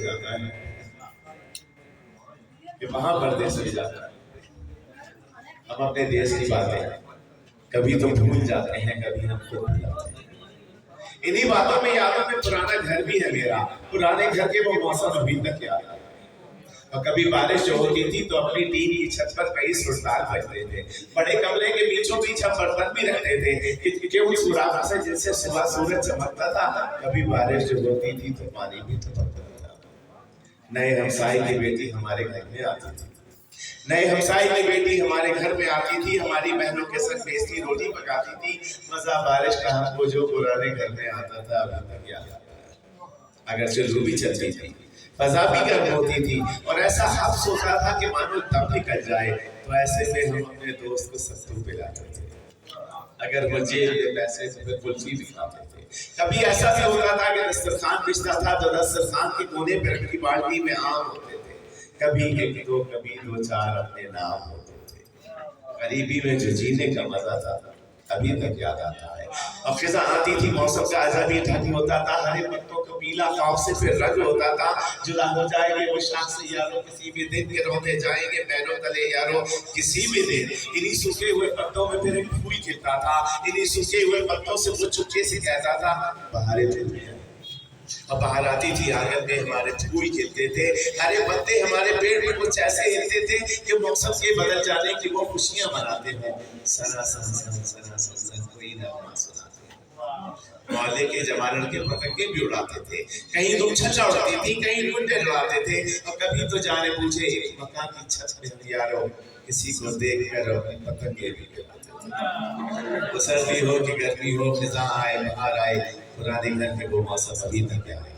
जाता है कि वहां परदेश हो जाता है। हम अपने देश की बातें कभी तो भूल जाते हैं, कभी हम खुद भूल जाते हैं। इन्हीं बातों में, यादों में पुराना घर भी है मेरा, पुराने घर के वो मौसम अभी तक याद है। और कभी बारिश जो होती थी तो अपनी टीन की छत पर कई सुरताल बजते थे, बड़े कमरे के बीचों बीच हम बर्तन भी रखते थे कि उन सुराखों से जिनसे सुबह सूरज चमकता था। कभी बारिश जो होती थी तो पानी भी टपकता था। नए हमसाए की बेटी हमारे घर में आती थी, नए हमसाए की बेटी हमारे घर में आती थी, हमारी बहनों के संग बेस्ती रोटी पकाती थी। मजा बारिश का हमको जो पुराने घर में आता था अभी तक याद आता है। अगर चुल्लू भी चलती थी, फजा भी गर्म होती थी और ऐसा हफ्स होता था कि मानो दम निकल जाए, तो ऐसे में हम अपने दोस्त को सत्तू पिलाते थे। अगर वो जेब में पैसे तो फिर कुल्फी भी खाते थे। कभी ऐसा भी होता था कि दस्तरखान बिछता था तो दस्तरखान के कोने पर रखी बाल्टी में आम होते थे। कभी एक दो, कभी दो चार अपने नाम होते थे। गरीबी में जो जीने का मजा था अभी तक याद आता है। और खिजा आती थी, मौसम का अजब ढंग होता था, हरे पत्तों का पीला काव से फिर रंग होता था। जुदा हो जाएंगे वो शाख से यारो किसी भी दिन के, रोते जाएंगे पैरों तले यारो किसी भी दिन। इन्हीं सूखे हुए पत्तों में फिर एक फूल खिलता था, इन्हीं सूखे हुए पत्तों से वो चुपके से कहता था बहारें चल रही हैं। और बाहर आती थी, आंगन में हमारे फूल खिलते थे, हरे पत्ते हमारे पेड़ में कुछ ऐसे हिलते थे कि मौसम के बदल जाने की वो खुशियां मनाते हैं। सना सन सन सना सन सन कोई नगमा सुनाते। मोहल्ले के जवानों के पतंगे भी उड़ाते थे, कहीं धूप छल्ला उड़ती थी, कहीं लुंडे उड़ाते थे। और कभी तो जाने पूछे मकान की छत पे यारो किसी को देख कर पतंगे भी उड़ाते थे। सर्दी हो कि गर्मी हो, खिजा आए बाहर आए, पुराने घर के वो मौसम अभी तक याद है।